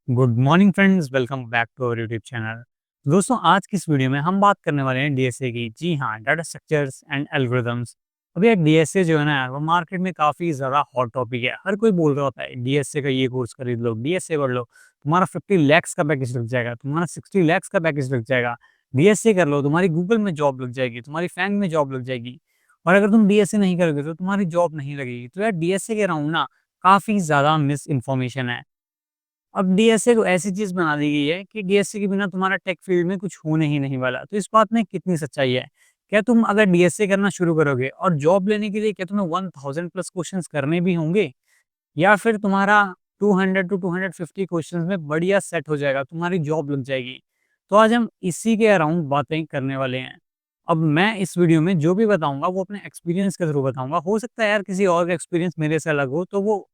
Good morning friends, welcome back to our YouTube channel. दोस्तों, आज की इस वीडियो में हम बात करने वाले हैं डीएसए की। जी हाँ, डाटा स्ट्रक्चर्स एंड एल्गोरिदम्स। अभी यार डीएसए जो है ना यार, वो मार्केट में काफ़ी ज़्यादा हॉट टॉपिक है। हर कोई बोल रहा होता है डीएसए का ये कोर्स खरीद लो, डीएसए कर लो, तुम्हारा 50 लाख का पैकेज लग जाएगा, तुम्हारा 60 लाख का पैकेज लग जाएगा। डीएसए कर लो, तुम्हारी गूगल में जॉब लग जाएगी, तुम्हारी फैंग में जॉब लग जाएगी। और अगर तुम डीएसए नहीं करोगे तो तुम्हारी जॉब नहीं लगेगी। तो यार डीएसए के राउंड ना काफ़ी ज़्यादा मिस इन्फॉर्मेशन है। अब डीएसए को ऐसी चीज़ बना दी गई है कि डीएसए के बिना तुम्हारा टेक फील्ड में कुछ होने ही नहीं वाला। तो इस बात में कितनी सच्चाई है? क्या तुम अगर डीएसए करना शुरू करोगे और जॉब लेने के लिए क्या तुम्हें 1000 प्लस क्वेश्चंस करने भी होंगे? या फिर तुम्हारा 200 टू 250 क्वेश्चंस में बढ़िया सेट हो जाएगा, तुम्हारी जॉब लग जाएगी? तो आज हम इसी के अराउंड बातें करने वाले हैं। अब मैं इस वीडियो में जो भी बताऊँगा वो अपने एक्सपीरियंस के थ्रू बताऊँगा। हो सकता है यार किसी और का एक्सपीरियंस मेरे से अलग हो, तो वो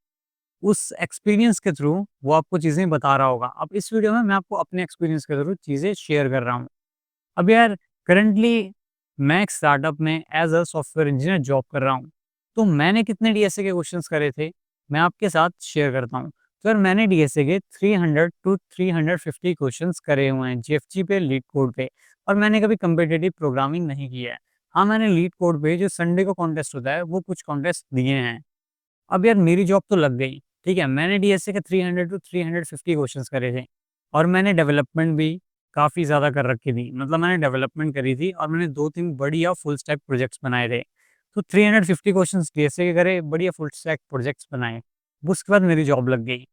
उस एक्सपीरियंस के थ्रू वो आपको चीज़ें बता रहा होगा। अब इस वीडियो में मैं आपको अपने एक्सपीरियंस के थ्रू चीज़ें शेयर कर रहा हूँ। अब यार करंटली मैं एक स्टार्टअप में as a software engineer job कर रहा हूँ। तो मैंने कितने डीएसए के क्वेश्चंस करे थे, मैं आपके साथ शेयर करता हूँ। तो यार मैंने डीएसए के 300 टू 350 क्वेश्चंस करे हुए हैं जेएफजी पे, लीड कोड पे। और मैंने कभी कॉम्पिटिटिव प्रोग्रामिंग नहीं किया है। हाँ, मैंने लीड कोड पे जो संडे को कॉन्टेस्ट होता है, वो कुछ कॉन्टेस्ट दिए हैं। अब यार मेरी जॉब तो लग गई, ठीक है? मैंने डीएसए के 300 टू 350 क्वेश्चंस करे थे और मैंने डेवलपमेंट भी काफ़ी ज़्यादा कर रखी थी। मतलब मैंने डेवलपमेंट करी थी और मैंने 2-3 बढ़िया फुल स्टैक प्रोजेक्ट्स बनाए थे। तो 350 क्वेश्चंस डीएसए के करे, बढ़िया फुल स्टैक प्रोजेक्ट्स बनाए। उसके बाद मेरी जॉब लग गई।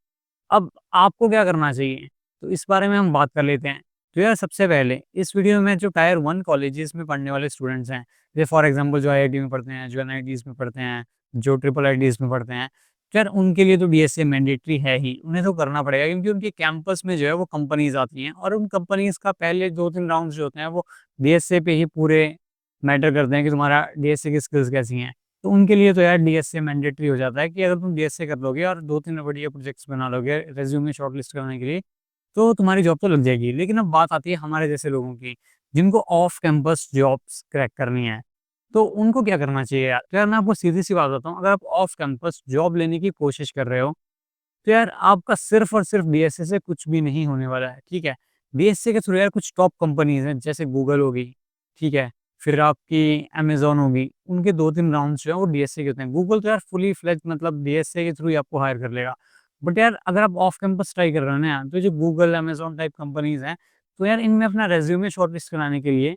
अब आपको क्या करना चाहिए? तो इस बारे में हम बात कर लेते हैं। तो यार सबसे पहले इस वीडियो में जो टायर 1 कॉलेजेस में पढ़ने वाले स्टूडेंट्स हैं, जैसे फॉर एग्ज़ाम्पल जो आईआईटी में पढ़ते हैं, जो एनआईटीज़ में पढ़ते हैं, जो ट्रिपल आईटीज़ में पढ़ते हैं, तो यार उनके लिए तो डीएसए मैंडेटरी है ही, उन्हें तो करना पड़ेगा क्योंकि उनके कैंपस में जो है वो कंपनीज़ आती हैं और उन कंपनीज़ का पहले 2-3 राउंड्स जो होते हैं वो डीएसए पे ही पूरे मैटर करते हैं कि तुम्हारा डीएसए की स्किल्स कैसी हैं। तो उनके लिए तो यार डीएसए मैंडेटरी हो जाता है कि अगर तुम डीएसए कर लोगे और 2-3 बढ़िया प्रोजेक्ट्स बना लोगे रिज्यूमे शॉर्टलिस्ट करने के लिए, तो तुम्हारी जॉब तो लग जाएगी। लेकिन अब बात आती है हमारे जैसे लोगों की, जिनको ऑफ कैंपस जॉब्स क्रैक करनी है। तो उनको क्या करना चाहिए यार? तो यार मैं आपको सीधी-सी बात बताऊँ, अगर आप ऑफ कैंपस जॉब लेने की कोशिश कर रहे हो, तो यार आपका सिर्फ़ और सिर्फ़ डीएसए से कुछ भी नहीं होने वाला है, ठीक है? डीएसए के थ्रू यार कुछ टॉप कंपनीज़ हैं, जैसे गूगल हो गई, ठीक है? फिर आपकी अमेज़न होगी, उनके 2-3 राउंड्स जो हैं वो डीएसए के होते हैं। गूगल तो यार फुली फ्लेज्ड मतलब डीएसए के थ्रू ही आपको हायर कर लेगा। बट यार अगर आप ऑफ कैंपस ट्राई कर रहे हो ना यार, तो जो गूगल, अमेज़न टाइप कंपनीज़ हैं, तो यार इनमें अपना रिज़्यूमे शॉर्टलिस्ट कराने के लिए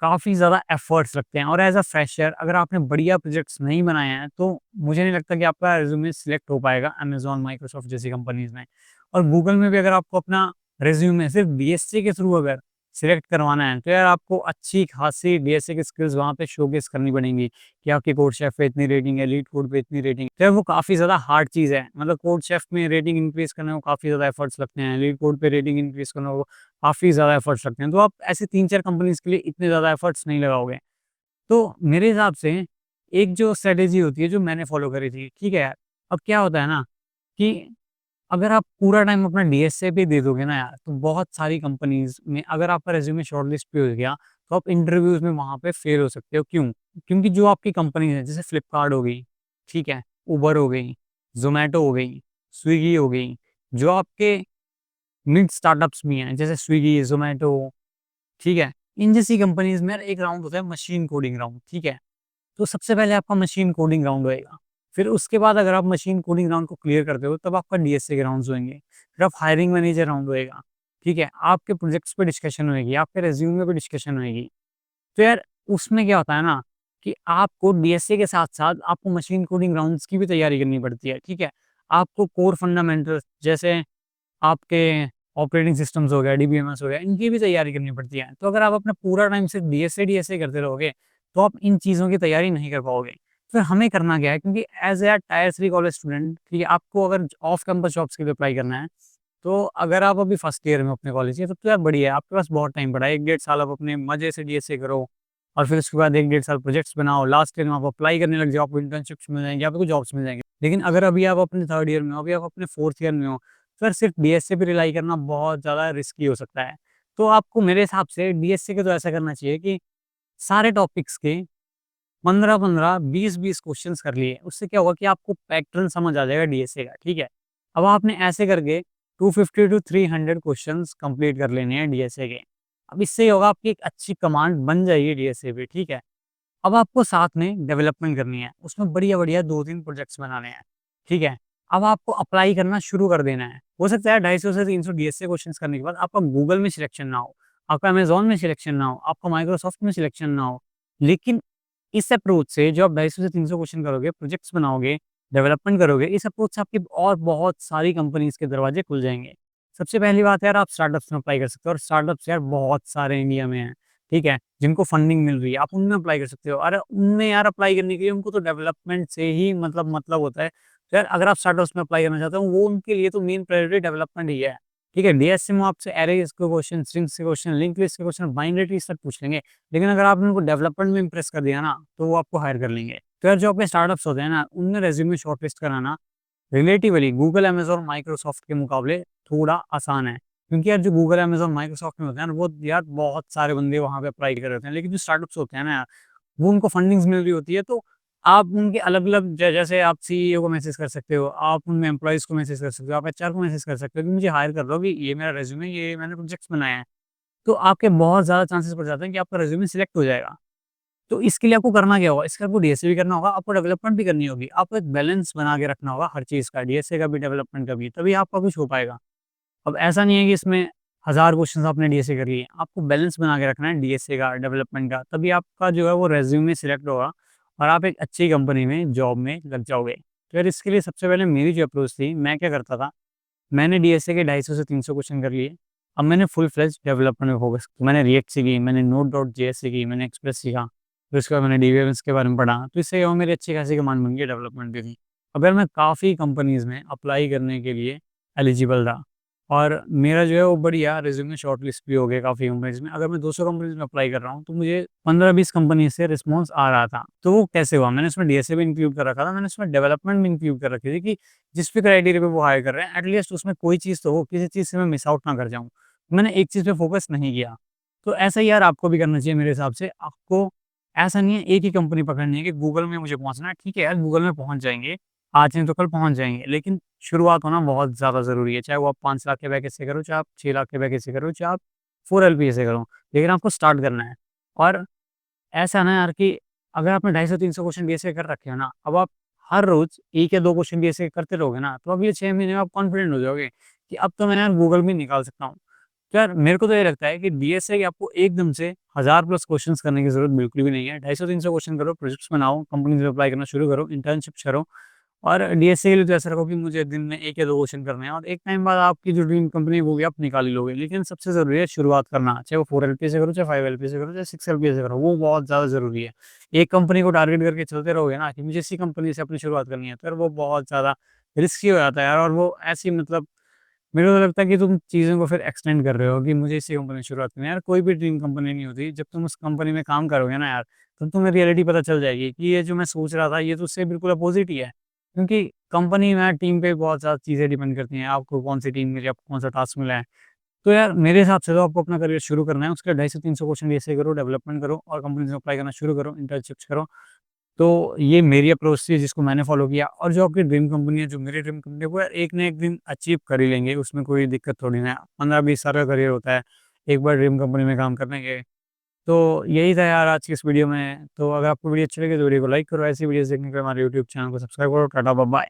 काफ़ी ज़्यादा एफ़र्ट्स लगते हैं और एज़ अ फ्रेशर अगर आपने बढ़िया प्रोजेक्ट्स नहीं बनाए हैं, तो मुझे नहीं लगता कि आपका रिज़्यूमे सिलेक्ट हो पाएगा अमेज़न, माइक्रोसॉफ्ट जैसी कंपनीज़ में। और गूगल में भी अगर आपको अपना रिज़्यूमे सिर्फ़ डीएसए के थ्रू अगर सिलेक्ट करवाना है, तो यार आपको अच्छी खासी डीएसए की स्किल्स वहाँ पे शोकेस करनी पड़ेंगी कि आपके कोड शेफ पे इतनी रेटिंग है, लीड कोड पे इतनी रेटिंग है। तो यार वो काफ़ी ज़्यादा हार्ड चीज़ है। मतलब कोड शेफ में रेटिंग इंक्रीज़ करने को काफ़ी ज़्यादा एफ़र्ट्स लगते हैं, लीड कोड पे रेटिंग इंक्रीज़ करने को काफ़ी ज़्यादा एफ़र्ट्स लगते हैं। तो आप ऐसे 3-4 कंपनीज़ के लिए इतने ज़्यादा एफ़र्ट्स नहीं लगाओगे। तो मेरे हिसाब से एक जो स्ट्रैटेजी होती है जो मैंने फ़ॉलो करी थी, ठीक है यार? अब क्या होता है ना कि अगर आप पूरा टाइम अपना डीएसए पे दे दोगे ना यार, तो बहुत सारी कंपनीज़ में अगर आपका रिज़्यूमे शॉर्टलिस्ट पे हो गया, तो आप इंटरव्यूज़ में वहाँ पे फ़ेल हो सकते हो। क्यों? क्योंकि जो आपकी कंपनीज़ हैं, जैसे फ्लिपकार्ट हो गई, ठीक है? उबर हो गई, ज़ोमैटो हो गई, स्विगी हो गई, जो आपके मिड स्टार्टअप्स भी हैं, जैसे स्विगी, ज़ोमैटो, ठीक है? इन जैसी कंपनीज़ में यार एक राउंड होता है मशीन कोडिंग राउंड, ठीक है? तो सबसे पहले आपका मशीन कोडिंग राउंड होएगा। फिर उसके बाद अगर आप मशीन कोडिंग राउंड को क्लियर करते हो, तब आपका डीएसए के राउंड्स होएँगे। फिर आप हायरिंग मैनेजर राउंड होएगा, ठीक है? आपके प्रोजेक्ट्स पे डिस्कशन होएगी, आपके रिज़्यूमे पे डिस्कशन होएगी। तो यार उसमें क्या होता है ना कि आपको डीएसए के साथ-साथ आपको मशीन कोडिंग राउंड्स की भी तैयारी करनी पड़ती है, ठीक है? आपको कोर फंडामेंटल्स जैसे आपके ऑपरेटिंग सिस्टम्स हो गया, डीबीएमएस हो गया, इनकी भी तैयारी करनी पड़ती है। तो अगर आप अपना पूरा टाइम सिर्फ डीएसए करते रहोगे, तो आप इन चीज़ों की तैयारी नहीं कर पाओगे। फिर हमें करना क्या है, क्योंकि as a tyre 3 college student, ठीक है, आपको अगर ऑफ कैंपस जॉब्स के लिए अप्लाई करना है, तो अगर आप अभी फर्स्ट ईयर में हो अपने कॉलेज के, तब तो यार बढ़िया है, आपके पास बहुत टाइम पड़ा है। 1 डेढ़ साल आप अपने मज़े से डीएसए करो और फिर उसके बाद 1 डेढ़ साल प्रोजेक्ट्स बनाओ, लास्ट ईयर में आप अप्लाई करने लग जाओ, आपको इंटर्नशिप्स मिल जाएँगी, आपको जॉब्स मिल जाएँगी। लेकिन अगर अभी आप अपने 3rd ईयर में हो, अभी आप अपने 4th ईयर में हो, फिर सिर्फ डीएसए पे रिलाई करना बहुत ज़्यादा रिस्की हो सकता है। तो आपको मेरे हिसाब से डीएसए के तो ऐसा करना चाहिए कि सारे टॉपिक्स के 15-15, 20-20 क्वेश्चंस कर लिए। उससे क्या होगा कि आपको पैटर्न समझ आ जाएगा डीएसए का, ठीक है? अब आपने ऐसे करके 250 टू 300 क्वेश्चंस कंप्लीट कर लेने हैं डीएसए के। अब इससे ये होगा आपकी एक अच्छी कमांड बन जाएगी डीएसए पे, ठीक है? अब आपको साथ में डेवलपमेंट करनी है, उसमें बढ़िया-बढ़िया 2-3 प्रोजेक्ट्स बनाने हैं, ठीक है? अब आपको अप्लाई करना शुरू कर देना है। हो सकता है 250 से 300 डीएसए क्वेश्चंस करने के बाद आपका गूगल में सिलेक्शन ना हो, आपका अमेज़न में सिलेक्शन ना हो, आपका माइक्रोसॉफ्ट में सिलेक्शन ना हो, लेकिन इस अप्रोच से जो आप 250 से 300 क्वेश्चन करोगे, प्रोजेक्ट्स बनाओगे, डेवलपमेंट करोगे, इस अप्रोच से आपकी और बहुत सारी कंपनीज़ के दरवाजे खुल जाएँगे। सबसे पहली बात है यार, आप स्टार्टअप्स में अप्लाई कर सकते हो और स्टार्टअप्स यार बहुत सारे इंडिया में हैं, ठीक है? जिनको फंडिंग मिल रही है, आप उनमें अप्लाई कर सकते हो। अरे उनमें यार अप्लाई करने के लिए उनको तो डेवलपमेंट से ही मतलब होता है। तो यार अगर आप स्टार्टअप्स में अप्लाई करना चाहते हो, वो उनके लिए तो मेन प्रायोरिटी डेवलपमेंट ही है, ठीक है? डीएसए में आपसे एरेज़ के क्वेश्चन, स्ट्रिंग्स के क्वेश्चन, लिंक्ड लिस्ट के क्वेश्चन, बाइनरीज़ तक पूछ लेंगे। लेकिन अगर आपने उनको डेवलपमेंट में इम्प्रेस कर दिया ना, तो वो आपको हायर कर लेंगे। तो यार जो आपके स्टार्टअप्स होते हैं ना, उनमें रेज़्यूमे शॉर्टलिस्ट कराना रिलेटिवली गूगल, अमेज़न, माइक्रोसॉफ्ट के मुकाबले थोड़ा आसान है। क्योंकि यार जो गूगल, अमेज़न, माइक्रोसॉफ्ट में होते हैं ना, वो यार बहुत सारे बंदे वहाँ पे अप्लाई कर रहे होते हैं। लेकिन जो स्टार्टअप्स होते हैं ना यार, वो उनको फंडिंग्स मिल रही होती है, तो आप उनके अलग-अलग जैसे आप सीईओ को मैसेज कर सकते हो, आप उनमें एम्प्लॉइज़ को मैसेज कर सकते हो, आप एचआर को मैसेज कर सकते हो कि मुझे हायर कर लो, कि ये मेरा रिज़्यूमे, ये मैंने प्रोजेक्ट्स बनाए हैं। तो आपके बहुत ज़्यादा चांसेस बढ़ जाते हैं कि आपका रिज़्यूमे सिलेक्ट हो जाएगा। तो इसके लिए आपको करना क्या होगा? इसके आपको डीएसए भी करना होगा, आपको डेवलपमेंट भी करनी होगी। आपको एक बैलेंस बना के रखना होगा हर चीज़ का, डीएसए का भी, डेवलपमेंट का भी, तभी आपका कुछ हो पाएगा। अब ऐसा नहीं है कि इसमें 1000 क्वेश्चन्स आपने डीएसए कर लिए, आपको बैलेंस बना के रखना है डीएसए का, डेवलपमेंट का, तभी आपका जो है वो रिज़्यूमे सिलेक्ट होगा और आप एक अच्छी कंपनी में, जॉब में लग जाओगे। तो यार इसके लिए सबसे पहले मेरी जो अप्रोच थी, मैं क्या करता था, मैंने डीएसए के 250 से 300 क्वेश्चन कर लिए। अब मैंने फुल फ्लेज्ड डेवलपमेंट में फोकस, मैंने रिएक्ट सीखी, मैंने नोड.जेएस सीखी, मैंने एक्सप्रेस सीखा, फिर उसके बाद मैंने डीबीएमएस के बारे में पढ़ा। तो इससे क्या हुआ, मेरी अच्छी खासी कमांड बन गई डेवलपमेंट की थी। अब यार मैं काफ़ी कंपनीज़ में अप्लाई करने के लिए एलिजिबल था और मेरा जो है वो बढ़िया रिज़्यूमे शॉर्टलिस्ट भी हो गया काफ़ी कंपनीज़ में। अगर मैं 200 कंपनीज़ में अप्लाई कर रहा हूँ, तो मुझे 15-20 कंपनी से रिस्पॉन्स आ रहा था। तो वो कैसे हुआ? मैंने उसमें डीएसए भी इंक्लूड कर रखा था, मैंने उसमें डेवलपमेंट भी इंक्लूड कर रखी थी कि जिस भी क्राइटेरिया पे वो हायर कर रहे हैं, एटलीस्ट उसमें कोई चीज़ तो हो, किसी चीज़ से मैं मिस आउट ना कर जाऊँ। मैंने एक चीज़ पे फ़ोकस नहीं किया। तो ऐसा ही यार आपको भी करना चाहिए मेरे हिसाब से। आपको ऐसा नहीं है एक ही कंपनी पकड़नी है कि गूगल में मुझे पहुँचना है, ठीक है यार गूगल में पहुँच जाएँगे, आज नहीं तो कल पहुँच जाएँगे। लेकिन शुरुआत होना बहुत ज़्यादा ज़रूरी है, चाहे वो आप 5 लाख के पैकेज से करो, चाहे आप 6 लाख के पैकेज से करो, चाहे आप 4 एलपीए से करो, लेकिन आपको स्टार्ट करना है। और ऐसा है ना यार कि अगर आपने 250-300 क्वेश्चन बीएसए कर रखे हो ना, अब आप हर रोज़ 1 या 2 क्वेश्चन बीएसए करते रहोगे ना, तो अगले 6 महीने में आप कॉन्फिडेंट हो जाओगे कि अब तो मैं यार गूगल में निकाल सकता हूँ। तो यार मेरे को तो ये लगता है कि बीएसए के आपको एकदम से 1000 प्लस क्वेश्चंस करने की ज़रूरत बिल्कुल भी नहीं है। 250-300 क्वेश्चन करो, प्रोजेक्ट्स बनाओ, कंपनीज़ में अप्लाई करना शुरू करो, इंटर्नशिप्स करो और डीएसए के लिए तो ऐसा रखो कि मुझे दिन में 1 या 2 क्वेश्चन करने हैं और एक टाइम बाद आपकी जो ड्रीम कंपनी है वो भी आप निकाल ही लोगे। लेकिन सबसे ज़रूरी है शुरुआत करना, चाहे वो 4 एलपीए से करो, चाहे 5 एलपीए से करो, चाहे 6 एलपीए से करो, वो बहुत ज़्यादा ज़रूरी है। एक कंपनी को टारगेट करके चलते रहोगे ना कि मुझे इसी कंपनी से अपनी शुरुआत करनी है, तो यार वो बहुत ज़्यादा रिस्की हो जाता है यार और वो ऐसी मतलब मेरे को तो लगता है कि तुम चीज़ों को फिर एक्सटेंड कर रहे हो कि मुझे इसी कंपनी में शुरुआत करनी है। यार कोई भी ड्रीम कंपनी नहीं होती, जब तुम उस कंपनी में काम करोगे ना यार, तब तुम्हें रियलिटी पता चल जाएगी कि ये जो मैं सोच रहा था, ये तो उससे बिल्कुल अपोज़िट ही है। क्योंकि कंपनी में टीम पे बहुत ज़्यादा चीज़ें डिपेंड करती हैं, आपको कौन-सी टीम मिली, आपको कौन-सा टास्क मिला है। तो यार मेरे हिसाब से तो आपको अपना करियर शुरू करना है, उसके 250 से 300 क्वेश्चन ऐसे करो, डेवलपमेंट करो और कंपनीज़ में अप्लाई करना शुरू करो, इंटर्नशिप्स करो। तो ये मेरी अप्रोच थी जिसको मैंने फ़ॉलो किया और जो आपकी ड्रीम कंपनी है, जो मेरी ड्रीम कंपनी है, वो यार एक ना एक दिन अचीव कर ही लेंगे, उसमें कोई दिक्कत थोड़ी ना है। 15-20 साल का करियर होता है, एक बार ड्रीम कंपनी में काम करने के। तो यही था यार आज की इस वीडियो में। तो अगर आपको वीडियो अच्छी लगी तो वीडियो को लाइक करो, ऐसी वीडियोज़ देखने के लिए हमारे यूट्यूब चैनल को सब्सक्राइब करो। Tata bye bye.